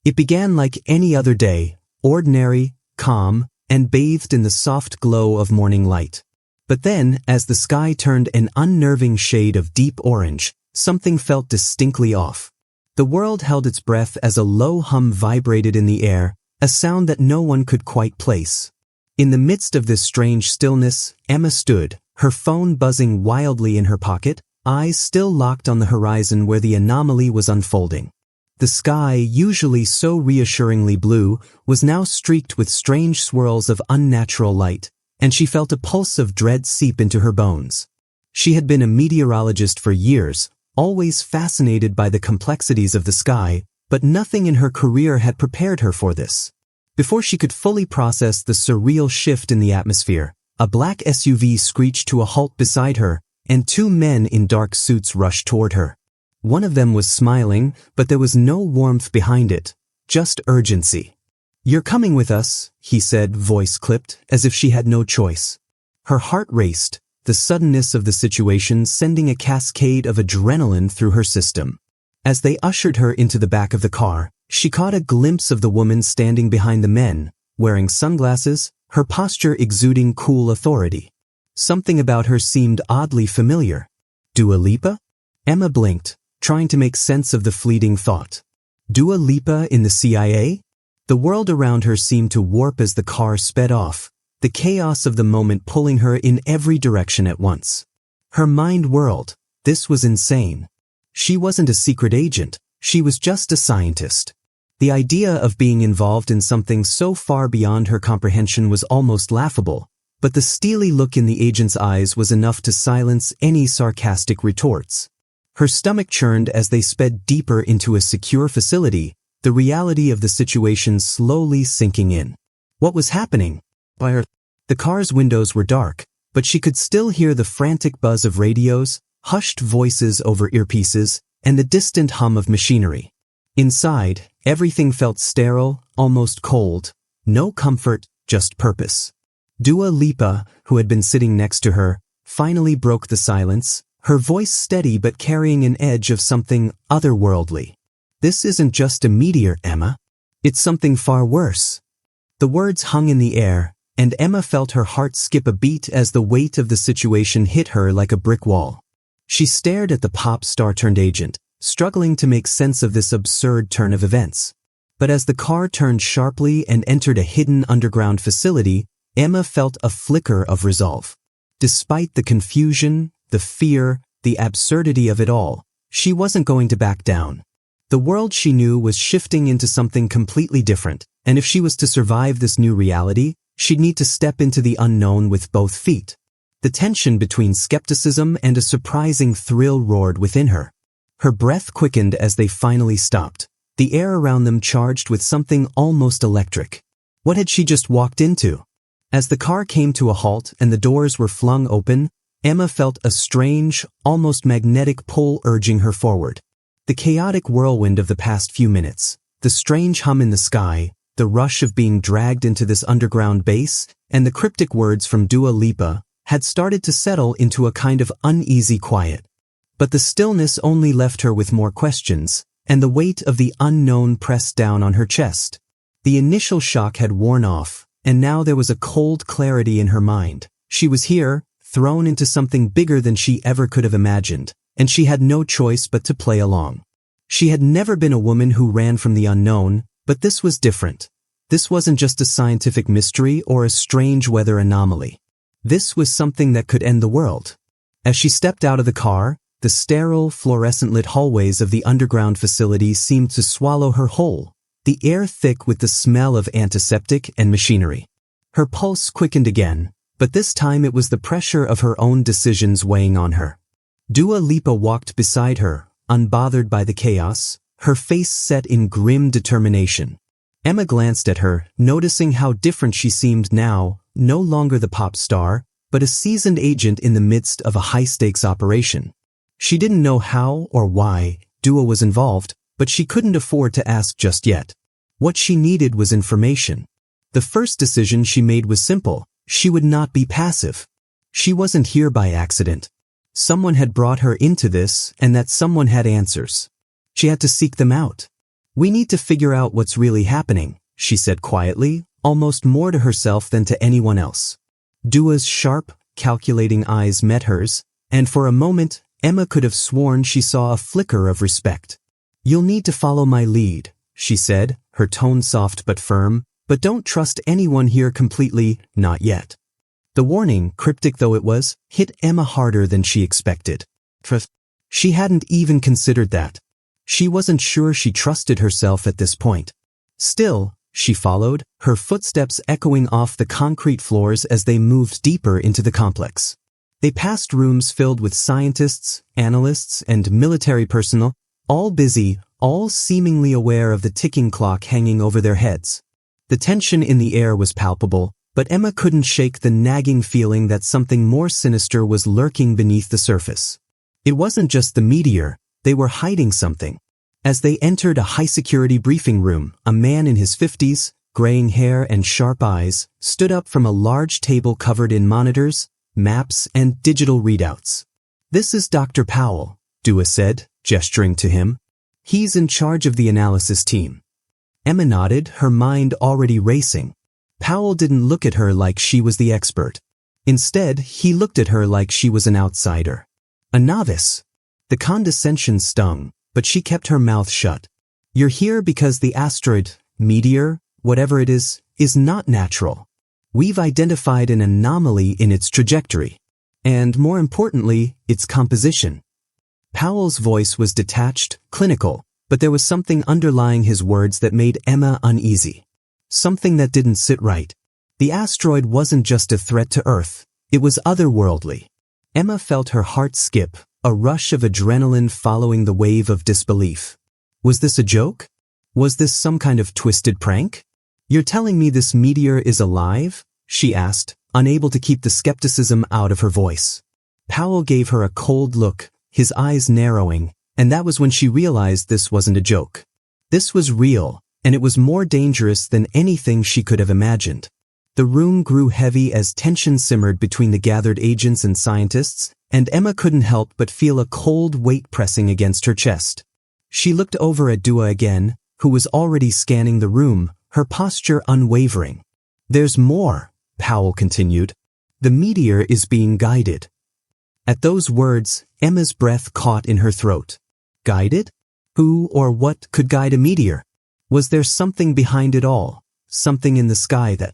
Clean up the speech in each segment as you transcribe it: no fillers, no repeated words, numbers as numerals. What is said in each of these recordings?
It began like any other day, ordinary, calm, and bathed in the soft glow of morning light. But then, as the sky turned an unnerving shade of deep orange, something felt distinctly off. The world held its breath as a low hum vibrated in the air, a sound that no one could quite place. In the midst of this strange stillness, Emma stood, her phone buzzing wildly in her pocket, eyes still locked on the horizon where the anomaly was unfolding. The sky, usually so reassuringly blue, was now streaked with strange swirls of unnatural light, and she felt a pulse of dread seep into her bones. She had been a meteorologist for years, always fascinated by the complexities of the sky, but nothing in her career had prepared her for this. Before she could fully process the surreal shift in the atmosphere, a black SUV screeched to a halt beside her, and two men in dark suits rushed toward her. One of them was smiling, but there was no warmth behind it, just urgency. "You're coming with us," he said, voice clipped, as if she had no choice. Her heart raced, the suddenness of the situation sending a cascade of adrenaline through her system. As they ushered her into the back of the car, she caught a glimpse of the woman standing behind the men, wearing sunglasses, her posture exuding cool authority. Something about her seemed oddly familiar. Dua Lipa? Emma blinked, trying to make sense of the fleeting thought. Dua Lipa in the CIA? The world around her seemed to warp as the car sped off, the chaos of the moment pulling her in every direction at once. Her mind whirled. This was insane. She wasn't a secret agent, she was just a scientist. The idea of being involved in something so far beyond her comprehension was almost laughable, but the steely look in the agent's eyes was enough to silence any sarcastic retorts. Her stomach churned as they sped deeper into a secure facility, the reality of the situation slowly sinking in. What was happening? The car's windows were dark, but she could still hear the frantic buzz of radios, hushed voices over earpieces, and the distant hum of machinery. Inside, everything felt sterile, almost cold. No comfort, just purpose. Dua Lipa, who had been sitting next to her, finally broke the silence, her voice steady but carrying an edge of something otherworldly. "This isn't just a meteor, Emma. It's something far worse." The words hung in the air, and Emma felt her heart skip a beat as the weight of the situation hit her like a brick wall. She stared at the pop star turned agent, struggling to make sense of this absurd turn of events. But as the car turned sharply and entered a hidden underground facility, Emma felt a flicker of resolve. Despite the confusion, the fear, the absurdity of it all, she wasn't going to back down. The world she knew was shifting into something completely different, and if she was to survive this new reality, she'd need to step into the unknown with both feet. The tension between skepticism and a surprising thrill roared within her. Her breath quickened as they finally stopped, the air around them charged with something almost electric. What had she just walked into? As the car came to a halt and the doors were flung open, Emma felt a strange, almost magnetic pull urging her forward. The chaotic whirlwind of the past few minutes, the strange hum in the sky, the rush of being dragged into this underground base, and the cryptic words from Dua Lipa had started to settle into a kind of uneasy quiet. But the stillness only left her with more questions, and the weight of the unknown pressed down on her chest. The initial shock had worn off, and now there was a cold clarity in her mind. She was here, thrown into something bigger than she ever could have imagined, and she had no choice but to play along. She had never been a woman who ran from the unknown, but this was different. This wasn't just a scientific mystery or a strange weather anomaly. This was something that could end the world. As she stepped out of the car, the sterile, fluorescent-lit hallways of the underground facility seemed to swallow her whole, the air thick with the smell of antiseptic and machinery. Her pulse quickened again, but this time it was the pressure of her own decisions weighing on her. Dua Lipa walked beside her, unbothered by the chaos, her face set in grim determination. Emma glanced at her, noticing how different she seemed now, no longer the pop star, but a seasoned agent in the midst of a high-stakes operation. She didn't know how or why Dua was involved, but she couldn't afford to ask just yet. What she needed was information. The first decision she made was simple. She would not be passive. She wasn't here by accident. Someone had brought her into this, and that someone had answers. She had to seek them out. We need to figure out what's really happening, she said quietly, almost more to herself than to anyone else. Dua's sharp, calculating eyes met hers, and for a moment, Emma could have sworn she saw a flicker of respect. You'll need to follow my lead, she said, her tone soft but firm, but don't trust anyone here completely, not yet. The warning, cryptic though it was, hit Emma harder than she expected. She hadn't even considered that. She wasn't sure she trusted herself at this point. Still, she followed, her footsteps echoing off the concrete floors as they moved deeper into the complex. They passed rooms filled with scientists, analysts, and military personnel, all busy, all seemingly aware of the ticking clock hanging over their heads. The tension in the air was palpable, but Emma couldn't shake the nagging feeling that something more sinister was lurking beneath the surface. It wasn't just the meteor, they were hiding something. As they entered a high-security briefing room, a man in his 50s, graying hair and sharp eyes, stood up from a large table covered in monitors, maps, and digital readouts. This is Dr. Powell, Dua said, gesturing to him. He's in charge of the analysis team. Emma nodded, her mind already racing. Powell didn't look at her like she was the expert. Instead, he looked at her like she was an outsider. A novice. The condescension stung, but she kept her mouth shut. You're here because the asteroid, meteor, whatever it is not natural. We've identified an anomaly in its trajectory. And more importantly, its composition. Powell's voice was detached, clinical, but there was something underlying his words that made Emma uneasy. Something that didn't sit right. The asteroid wasn't just a threat to Earth, it was otherworldly. Emma felt her heart skip, a rush of adrenaline following the wave of disbelief. Was this a joke? Was this some kind of twisted prank? You're telling me this meteor is alive? She asked, unable to keep the skepticism out of her voice. Powell gave her a cold look, his eyes narrowing, and that was when she realized this wasn't a joke. This was real, and it was more dangerous than anything she could have imagined. The room grew heavy as tension simmered between the gathered agents and scientists, and Emma couldn't help but feel a cold weight pressing against her chest. She looked over at Dua again, who was already scanning the room, her posture unwavering. There's more, Powell continued. The meteor is being guided. At those words, Emma's breath caught in her throat. Guided? Who or what could guide a meteor? Was there something behind it all, something in the sky that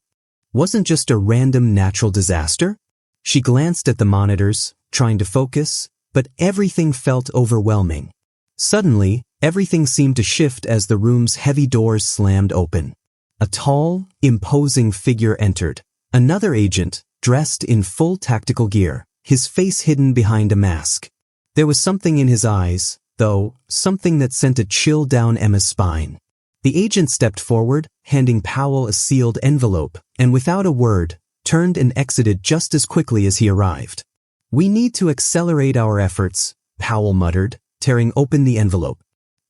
wasn't just a random natural disaster? She glanced at the monitors, trying to focus, but everything felt overwhelming. Suddenly, everything seemed to shift as the room's heavy doors slammed open. A tall, imposing figure entered. Another agent, dressed in full tactical gear, his face hidden behind a mask. There was something in his eyes, though, something that sent a chill down Emma's spine. The agent stepped forward, handing Powell a sealed envelope, and without a word, turned and exited just as quickly as he arrived. We need to accelerate our efforts, Powell muttered, tearing open the envelope.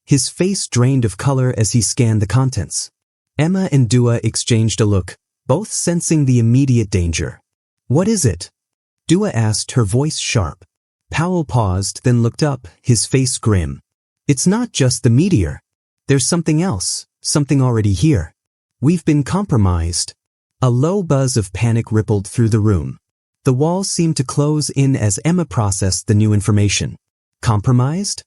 His face drained of color as he scanned the contents. Emma and Dua exchanged a look, both sensing the immediate danger. What is it? Dua asked, her voice sharp. Powell paused, then looked up, his face grim. It's not just the meteor. There's something else, something already here. We've been compromised. A low buzz of panic rippled through the room. The walls seemed to close in as Emma processed the new information. Compromised?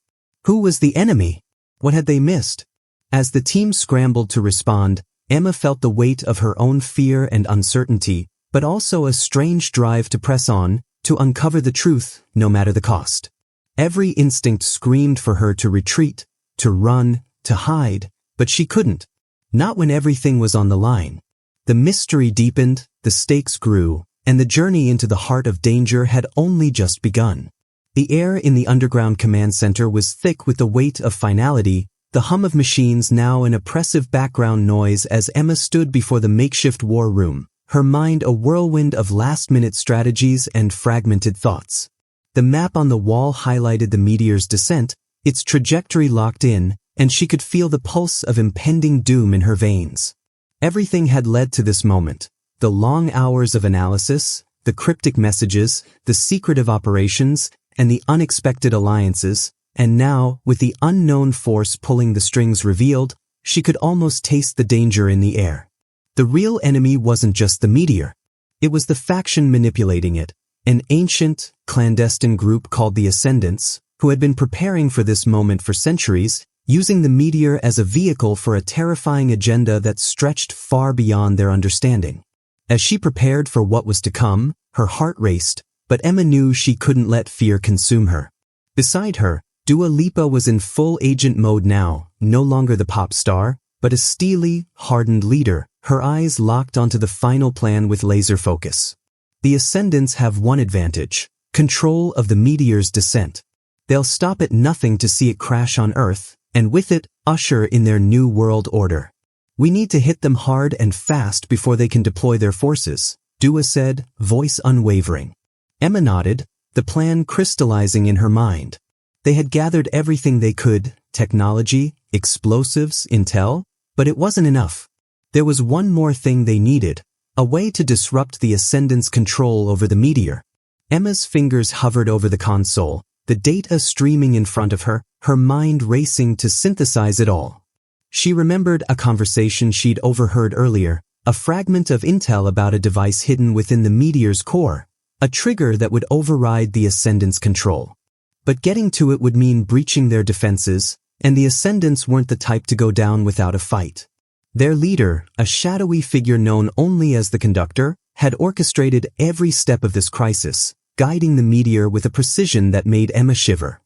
Who was the enemy? What had they missed? As the team scrambled to respond, Emma felt the weight of her own fear and uncertainty, but also a strange drive to press on, to uncover the truth, no matter the cost. Every instinct screamed for her to retreat, to run, to hide, but she couldn't. Not when everything was on the line. The mystery deepened, the stakes grew, and the journey into the heart of danger had only just begun. The air in the underground command center was thick with the weight of finality, the hum of machines now an oppressive background noise as Emma stood before the makeshift war room, her mind a whirlwind of last-minute strategies and fragmented thoughts. The map on the wall highlighted the meteor's descent, its trajectory locked in, and she could feel the pulse of impending doom in her veins. Everything had led to this moment. The long hours of analysis, the cryptic messages, the secretive operations, and the unexpected alliances, and now, with the unknown force pulling the strings revealed, She could almost taste the danger in the air. The real enemy wasn't just the meteor. It was the faction manipulating it, an ancient, clandestine group called the Ascendants, who had been preparing for this moment for centuries, using the meteor as a vehicle for a terrifying agenda that stretched far beyond their understanding. As she prepared for what was to come, her heart raced, but Emma knew she couldn't let fear consume her. Beside her, Dua Lipa was in full agent mode now, no longer the pop star, but a steely, hardened leader, her eyes locked onto the final plan with laser focus. The Ascendants have one advantage: control of the meteor's descent. They'll stop at nothing to see it crash on Earth, and with it, usher in their new world order. We need to hit them hard and fast before they can deploy their forces, Dua said, voice unwavering. Emma nodded, the plan crystallizing in her mind. They had gathered everything they could: technology, explosives, intel, but it wasn't enough. There was one more thing they needed: a way to disrupt the Ascendant's control over the meteor. Emma's fingers hovered over the console, the data streaming in front of her, her mind racing to synthesize it all. She remembered a conversation she'd overheard earlier, a fragment of intel about a device hidden within the meteor's core, a trigger that would override the Ascendant's control. But getting to it would mean breaching their defenses, and the Ascendants weren't the type to go down without a fight. Their leader, a shadowy figure known only as the Conductor, had orchestrated every step of this crisis, guiding the meteor with a precision that made Emma shiver.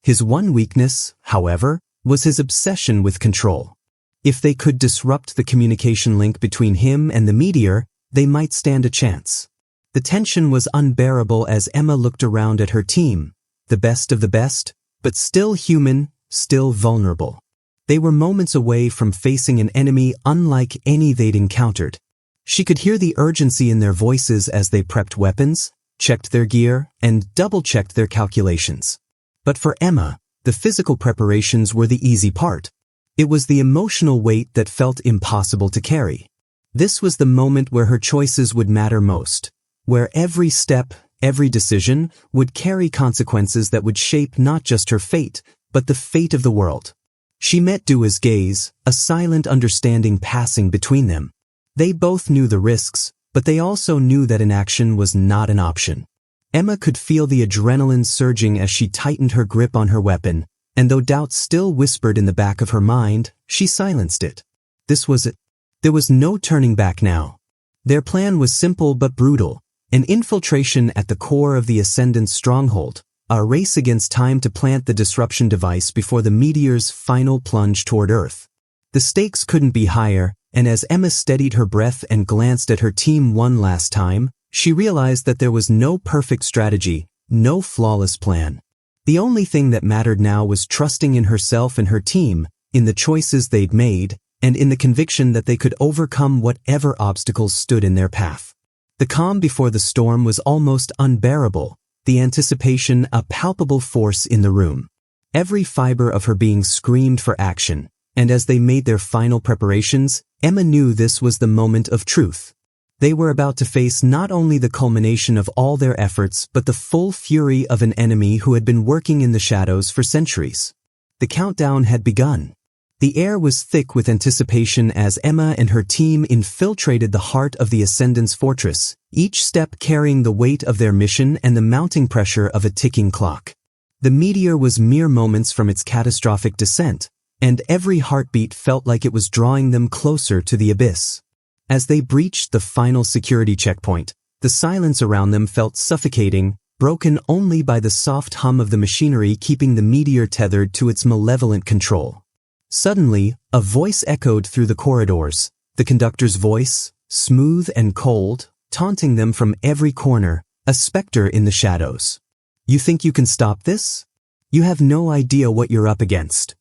His one weakness, however, was his obsession with control. If they could disrupt the communication link between him and the meteor, they might stand a chance. The tension was unbearable as Emma looked around at her team, the best of the best, but still human, still vulnerable. They were moments away from facing an enemy unlike any they'd encountered. She could hear the urgency in their voices as they prepped weapons, checked their gear, and double-checked their calculations. But for Emma, the physical preparations were the easy part. It was the emotional weight that felt impossible to carry. This was the moment where her choices would matter most, where every step, every decision, would carry consequences that would shape not just her fate, but the fate of the world. She met Dua's gaze, a silent understanding passing between them. They both knew the risks, but they also knew that inaction was not an option. Emma could feel the adrenaline surging as she tightened her grip on her weapon, and though doubt still whispered in the back of her mind, she silenced it. This was it. There was no turning back now. Their plan was simple but brutal: an infiltration at the core of the Ascendant's stronghold, a race against time to plant the disruption device before the meteor's final plunge toward Earth. The stakes couldn't be higher, and as Emma steadied her breath and glanced at her team one last time, she realized that there was no perfect strategy, no flawless plan. The only thing that mattered now was trusting in herself and her team, in the choices they'd made, and in the conviction that they could overcome whatever obstacles stood in their path. The calm before the storm was almost unbearable, the anticipation a palpable force in the room. Every fiber of her being screamed for action, and as they made their final preparations, Emma knew this was the moment of truth. They were about to face not only the culmination of all their efforts but the full fury of an enemy who had been working in the shadows for centuries. The countdown had begun. The air was thick with anticipation as Emma and her team infiltrated the heart of the Ascendant's fortress, each step carrying the weight of their mission and the mounting pressure of a ticking clock. The meteor was mere moments from its catastrophic descent, and every heartbeat felt like it was drawing them closer to the abyss. As they breached the final security checkpoint, the silence around them felt suffocating, broken only by the soft hum of the machinery keeping the meteor tethered to its malevolent control. Suddenly, a voice echoed through the corridors, the conductor's voice, smooth and cold, taunting them from every corner, a specter in the shadows. "You think you can stop this? You have no idea what you're up against."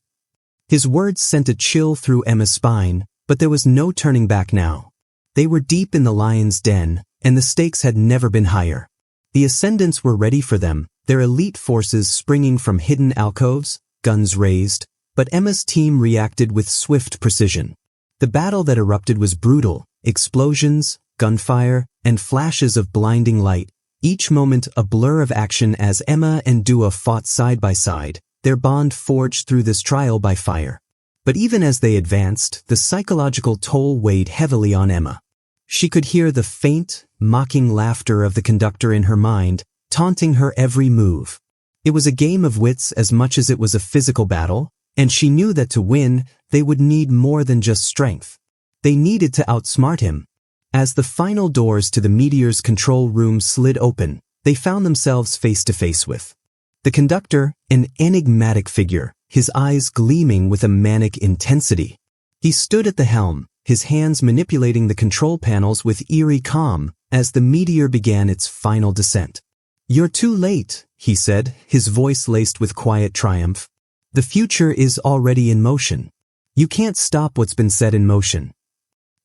His words sent a chill through Emma's spine, but there was no turning back now. They were deep in the lion's den, and the stakes had never been higher. The Ascendants were ready for them, their elite forces springing from hidden alcoves, guns raised, but Emma's team reacted with swift precision. The battle that erupted was brutal: explosions, gunfire, and flashes of blinding light, each moment a blur of action as Emma and Dua fought side by side, their bond forged through this trial by fire. But even as they advanced, the psychological toll weighed heavily on Emma. She could hear the faint, mocking laughter of the conductor in her mind, taunting her every move. It was a game of wits as much as it was a physical battle, and she knew that to win, they would need more than just strength. They needed to outsmart him. As the final doors to the Meteor's control room slid open, they found themselves face to face with the conductor, an enigmatic figure, his eyes gleaming with a manic intensity. He stood at the helm, his hands manipulating the control panels with eerie calm as the Meteor began its final descent. "You're too late," he said, his voice laced with quiet triumph. "The future is already in motion. You can't stop what's been set in motion."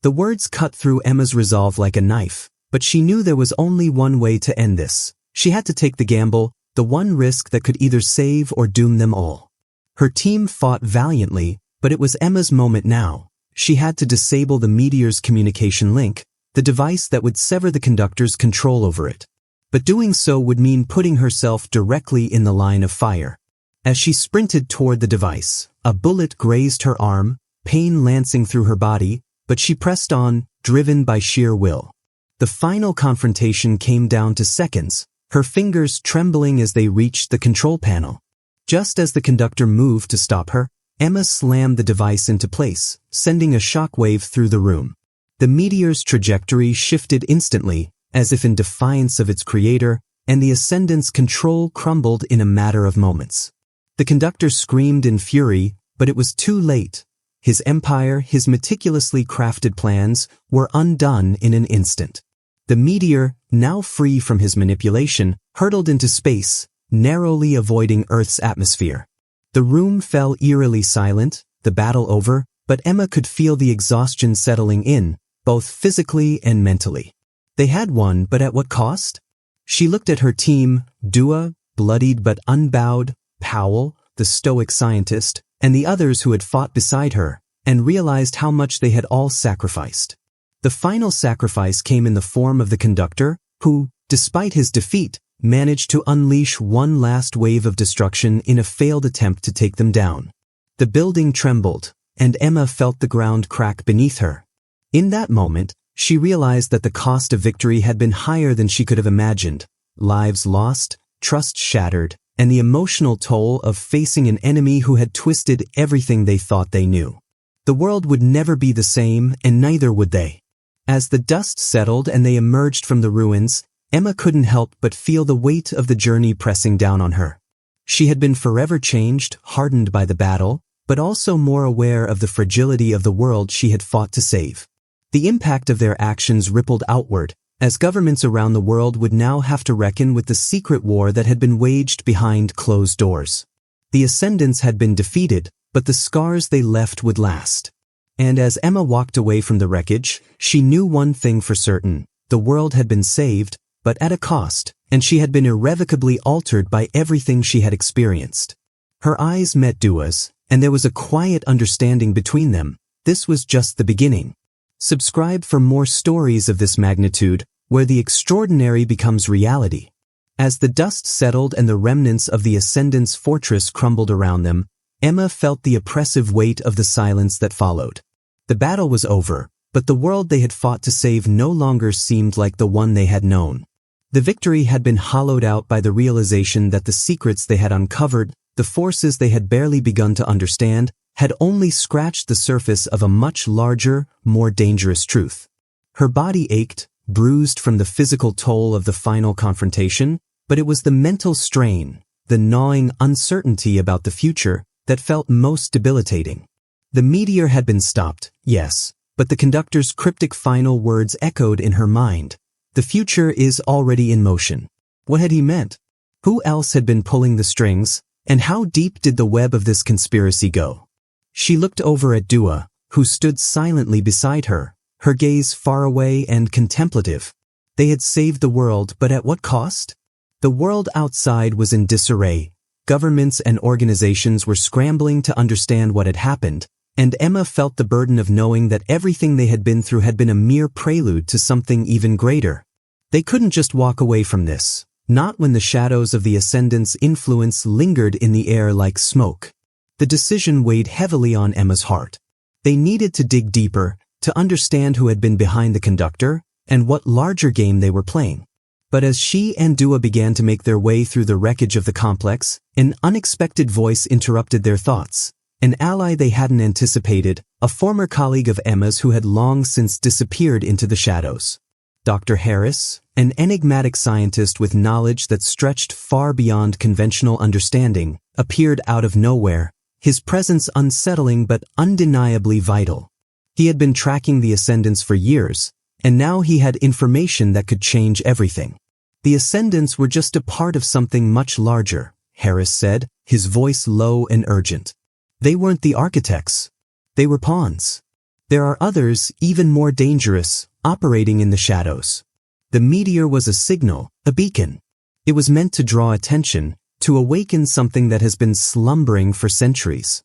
The words cut through Emma's resolve like a knife, but she knew there was only one way to end this. She had to take the gamble, the one risk that could either save or doom them all. Her team fought valiantly, but it was Emma's moment now. She had to disable the Meteor's communication link, the device that would sever the conductor's control over it. But doing so would mean putting herself directly in the line of fire. As she sprinted toward the device, a bullet grazed her arm, pain lancing through her body, but she pressed on, driven by sheer will. The final confrontation came down to seconds, her fingers trembling as they reached the control panel. Just as the conductor moved to stop her, Emma slammed the device into place, sending a shockwave through the room. The Meteor's trajectory shifted instantly, as if in defiance of its creator, and the Ascendant's control crumbled in a matter of moments. The conductor screamed in fury, but it was too late. His empire, his meticulously crafted plans, were undone in an instant. The Meteor, now free from his manipulation, hurtled into space, narrowly avoiding Earth's atmosphere. The room fell eerily silent, the battle over, but Emma could feel the exhaustion settling in, both physically and mentally. They had won, but at what cost? She looked at her team, Dua, bloodied but unbowed, Powell, the stoic scientist, and the others who had fought beside her, and realized how much they had all sacrificed. The final sacrifice came in the form of the conductor, who, despite his defeat, managed to unleash one last wave of destruction in a failed attempt to take them down. The building trembled, and Emma felt the ground crack beneath her. In that moment, she realized that the cost of victory had been higher than she could have imagined. Lives lost, trust shattered, and the emotional toll of facing an enemy who had twisted everything they thought they knew. The world would never be the same, and neither would they. As the dust settled and they emerged from the ruins, Emma couldn't help but feel the weight of the journey pressing down on her. She had been forever changed, hardened by the battle, but also more aware of the fragility of the world she had fought to save. The impact of their actions rippled outward, as governments around the world would now have to reckon with the secret war that had been waged behind closed doors. The Ascendants had been defeated, but the scars they left would last. And as Emma walked away from the wreckage, she knew one thing for certain: the world had been saved, but at a cost, and she had been irrevocably altered by everything she had experienced. Her eyes met Dua's, and there was a quiet understanding between them. This was just the beginning. Subscribe for more stories of this magnitude, where the extraordinary becomes reality. As the dust settled and the remnants of the Ascendant's fortress crumbled around them, Emma felt the oppressive weight of the silence that followed. The battle was over, but the world they had fought to save no longer seemed like the one they had known. The victory had been hollowed out by the realization that the secrets they had uncovered, the forces they had barely begun to understand, had only scratched the surface of a much larger, more dangerous truth. Her body ached, bruised from the physical toll of the final confrontation, but it was the mental strain, the gnawing uncertainty about the future, that felt most debilitating. The Meteor had been stopped, yes, but the conductor's cryptic final words echoed in her mind. The future is already in motion. What had he meant? Who else had been pulling the strings, and how deep did the web of this conspiracy go? She looked over at Dua, who stood silently beside her, her gaze far away and contemplative. They had saved the world, but at what cost? The world outside was in disarray. Governments and organizations were scrambling to understand what had happened, and Emma felt the burden of knowing that everything they had been through had been a mere prelude to something even greater. They couldn't just walk away from this, not when the shadows of the Ascendant's influence lingered in the air like smoke. The decision weighed heavily on Emma's heart. They needed to dig deeper, to understand who had been behind the conductor, and what larger game they were playing. But as she and Dua began to make their way through the wreckage of the complex, an unexpected voice interrupted their thoughts. An ally they hadn't anticipated, a former colleague of Emma's who had long since disappeared into the shadows. Dr. Harris, an enigmatic scientist with knowledge that stretched far beyond conventional understanding, appeared out of nowhere, his presence unsettling but undeniably vital. He had been tracking the Ascendants for years, and now he had information that could change everything. The Ascendants were just a part of something much larger, Harris said, his voice low and urgent. They weren't the architects. They were pawns. There are others, even more dangerous, operating in the shadows. The meteor was a signal, a beacon. It was meant to draw attention, to awaken something that has been slumbering for centuries.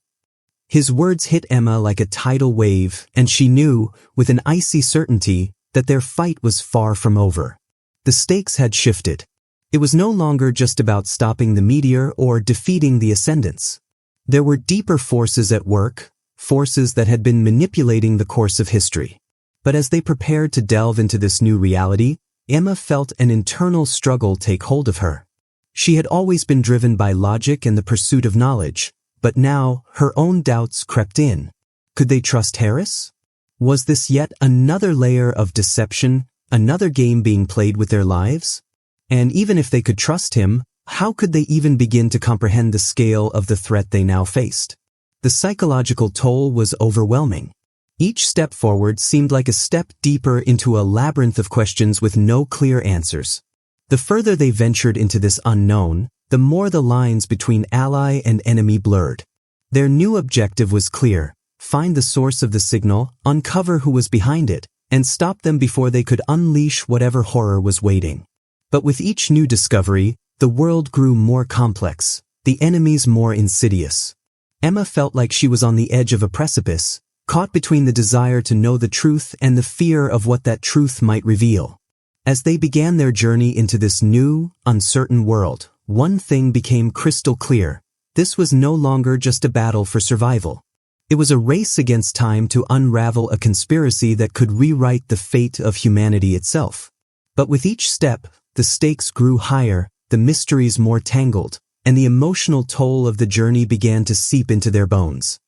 His words hit Emma like a tidal wave, and she knew, with an icy certainty, that their fight was far from over. The stakes had shifted. It was no longer just about stopping the meteor or defeating the Ascendants. There were deeper forces at work, forces that had been manipulating the course of history. But as they prepared to delve into this new reality, Emma felt an internal struggle take hold of her. She had always been driven by logic and the pursuit of knowledge, but now her own doubts crept in. Could they trust Harris? Was this yet another layer of deception, another game being played with their lives? And even if they could trust him, how could they even begin to comprehend the scale of the threat they now faced? The psychological toll was overwhelming. Each step forward seemed like a step deeper into a labyrinth of questions with no clear answers. The further they ventured into this unknown, the more the lines between ally and enemy blurred. Their new objective was clear: find the source of the signal, uncover who was behind it, and stop them before they could unleash whatever horror was waiting. But with each new discovery, the world grew more complex, the enemies more insidious. Emma felt like she was on the edge of a precipice, caught between the desire to know the truth and the fear of what that truth might reveal. As they began their journey into this new, uncertain world, one thing became crystal clear: this was no longer just a battle for survival. It was a race against time to unravel a conspiracy that could rewrite the fate of humanity itself. But with each step, the stakes grew higher, the mysteries more tangled, and the emotional toll of the journey began to seep into their bones.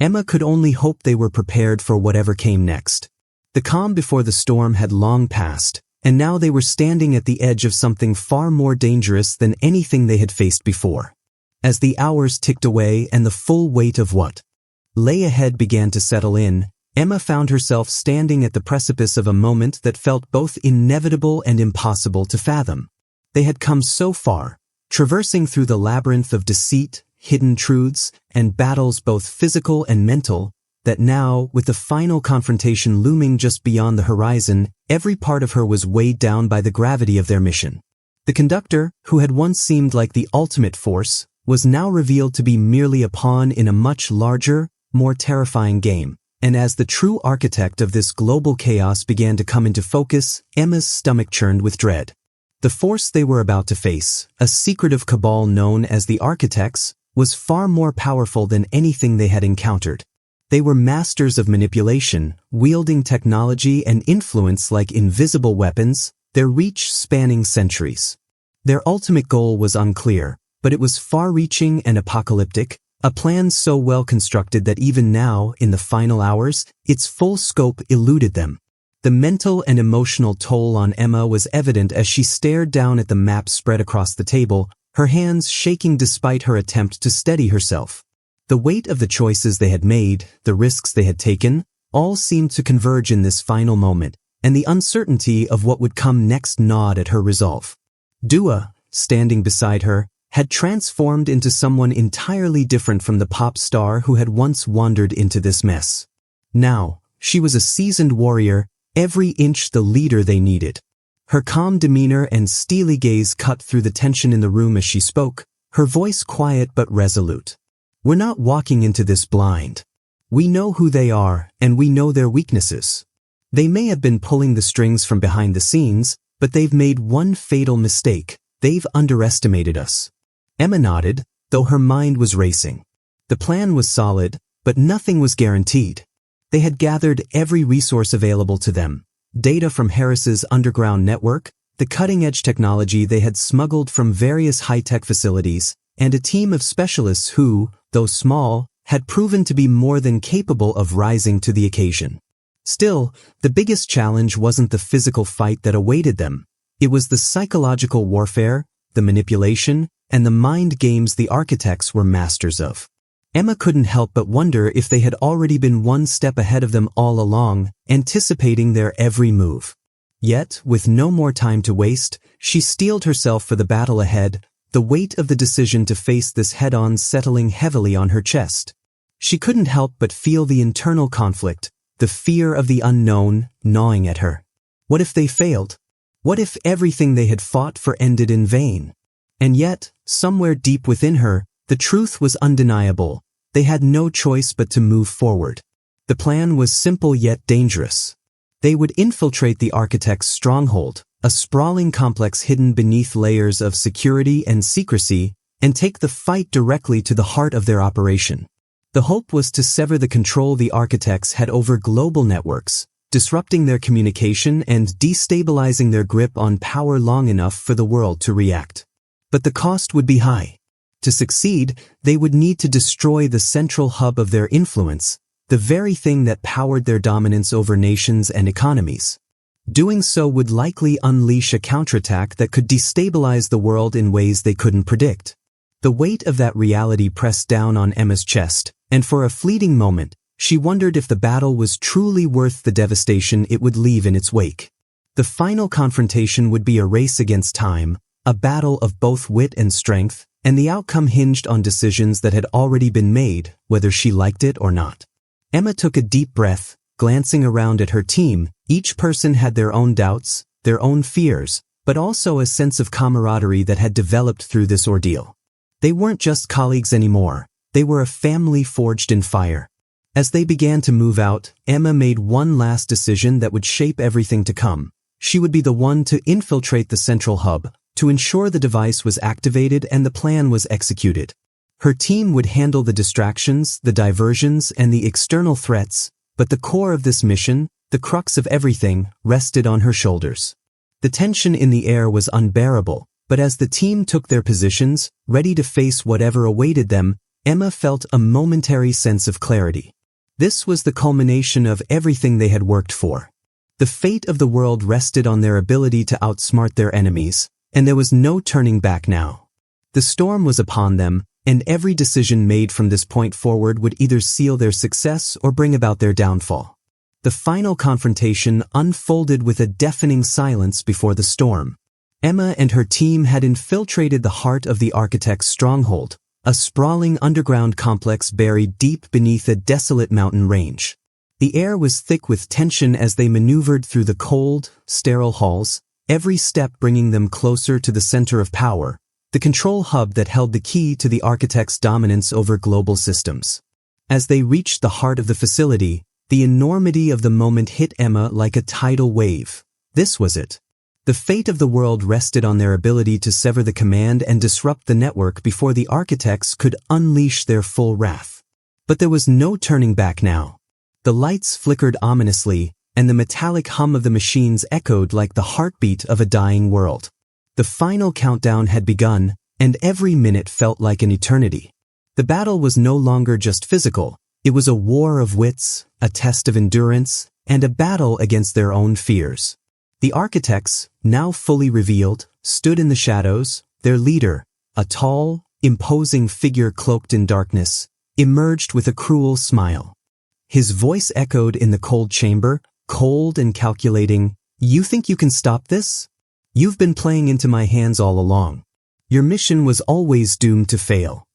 Emma could only hope they were prepared for whatever came next. The calm before the storm had long passed, and now they were standing at the edge of something far more dangerous than anything they had faced before. As the hours ticked away and the full weight of what lay ahead began to settle in, Emma found herself standing at the precipice of a moment that felt both inevitable and impossible to fathom. They had come so far, traversing through the labyrinth of deceit, hidden truths, and battles both physical and mental, that now, with the final confrontation looming just beyond the horizon, every part of her was weighed down by the gravity of their mission. The conductor, who had once seemed like the ultimate force, was now revealed to be merely a pawn in a much larger, more terrifying game. And as the true architect of this global chaos began to come into focus, Emma's stomach churned with dread. The force they were about to face, a secretive cabal known as the Architects, was far more powerful than anything they had encountered. They were masters of manipulation, wielding technology and influence like invisible weapons, their reach spanning centuries. Their ultimate goal was unclear, but it was far-reaching and apocalyptic, a plan so well constructed that even now, in the final hours, its full scope eluded them. The mental and emotional toll on Emma was evident as she stared down at the map spread across the table, her hands shaking despite her attempt to steady herself. The weight of the choices they had made, the risks they had taken, all seemed to converge in this final moment, and the uncertainty of what would come next gnawed at her resolve. Dua, standing beside her, had transformed into someone entirely different from the pop star who had once wandered into this mess. Now, she was a seasoned warrior, every inch the leader they needed. Her calm demeanor and steely gaze cut through the tension in the room as she spoke, her voice quiet but resolute. "We're not walking into this blind. We know who they are, and we know their weaknesses. They may have been pulling the strings from behind the scenes, but they've made one fatal mistake: they've underestimated us." Emma nodded, though her mind was racing. The plan was solid, but nothing was guaranteed. They had gathered every resource available to them: data from Harris's underground network, the cutting-edge technology they had smuggled from various high-tech facilities, and a team of specialists who, though small, had proven to be more than capable of rising to the occasion. Still, the biggest challenge wasn't the physical fight that awaited them. It was the psychological warfare, the manipulation, and the mind games the architects were masters of. Emma couldn't help but wonder if they had already been one step ahead of them all along, anticipating their every move. Yet, with no more time to waste, she steeled herself for the battle ahead, the weight of the decision to face this head-on settling heavily on her chest. She couldn't help but feel the internal conflict, the fear of the unknown, gnawing at her. What if they failed? What if everything they had fought for ended in vain? And yet, somewhere deep within her, the truth was undeniable. They had no choice but to move forward. The plan was simple yet dangerous. They would infiltrate the architect's stronghold, a sprawling complex hidden beneath layers of security and secrecy, and take the fight directly to the heart of their operation. The hope was to sever the control the architects had over global networks, disrupting their communication and destabilizing their grip on power long enough for the world to react. But the cost would be high. To succeed, they would need to destroy the central hub of their influence, the very thing that powered their dominance over nations and economies. Doing so would likely unleash a counterattack that could destabilize the world in ways they couldn't predict. The weight of that reality pressed down on Emma's chest, and for a fleeting moment, she wondered if the battle was truly worth the devastation it would leave in its wake. The final confrontation would be a race against time, a battle of both wit and strength, and the outcome hinged on decisions that had already been made, whether she liked it or not. Emma took a deep breath, glancing around at her team. Each person had their own doubts, their own fears, but also a sense of camaraderie that had developed through this ordeal. They weren't just colleagues anymore, they were a family forged in fire. As they began to move out, Emma made one last decision that would shape everything to come. She would be the one to infiltrate the central hub, to ensure the device was activated and the plan was executed. Her team would handle the distractions, the diversions, and the external threats, but the core of this mission, the crux of everything, rested on her shoulders. The tension in the air was unbearable, but as the team took their positions, ready to face whatever awaited them, Emma felt a momentary sense of clarity. This was the culmination of everything they had worked for. The fate of the world rested on their ability to outsmart their enemies, and there was no turning back now. The storm was upon them, and every decision made from this point forward would either seal their success or bring about their downfall. The final confrontation unfolded with a deafening silence before the storm. Emma and her team had infiltrated the heart of the architect's stronghold, a sprawling underground complex buried deep beneath a desolate mountain range. The air was thick with tension as they maneuvered through the cold, sterile halls, every step bringing them closer to the center of power, the control hub that held the key to the architect's dominance over global systems. As they reached the heart of the facility, the enormity of the moment hit Emma like a tidal wave. This was it. The fate of the world rested on their ability to sever the command and disrupt the network before the architects could unleash their full wrath. But there was no turning back now. The lights flickered ominously, and the metallic hum of the machines echoed like the heartbeat of a dying world. The final countdown had begun, and every minute felt like an eternity. The battle was no longer just physical. It was a war of wits, a test of endurance, and a battle against their own fears. The architects, now fully revealed, stood in the shadows. Their leader, a tall, imposing figure cloaked in darkness, emerged with a cruel smile. His voice echoed in the cold chamber, cold and calculating. "You think you can stop this? You've been playing into my hands all along. Your mission was always doomed to fail."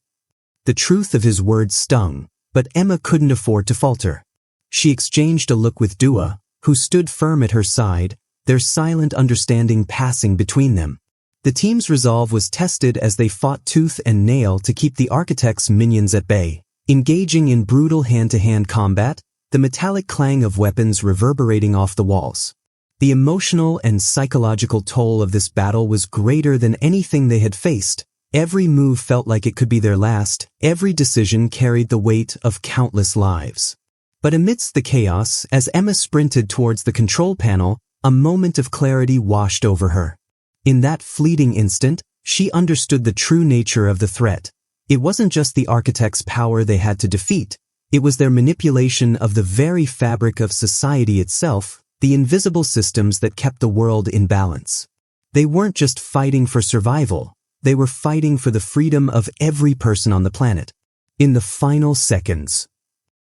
The truth of his words stung, but Emma couldn't afford to falter. She exchanged a look with Dua, who stood firm at her side, their silent understanding passing between them. The team's resolve was tested as they fought tooth and nail to keep the architect's minions at bay, engaging in brutal hand-to-hand combat, the metallic clang of weapons reverberating off the walls. The emotional and psychological toll of this battle was greater than anything they had faced, Every move felt like it could be their last, every decision carried the weight of countless lives. But amidst the chaos, as Emma sprinted towards the control panel, a moment of clarity washed over her. In that fleeting instant, she understood the true nature of the threat. It wasn't just the architect's power they had to defeat, it was their manipulation of the very fabric of society itself, the invisible systems that kept the world in balance. They weren't just fighting for survival, they were fighting for the freedom of every person on the planet. In the final seconds,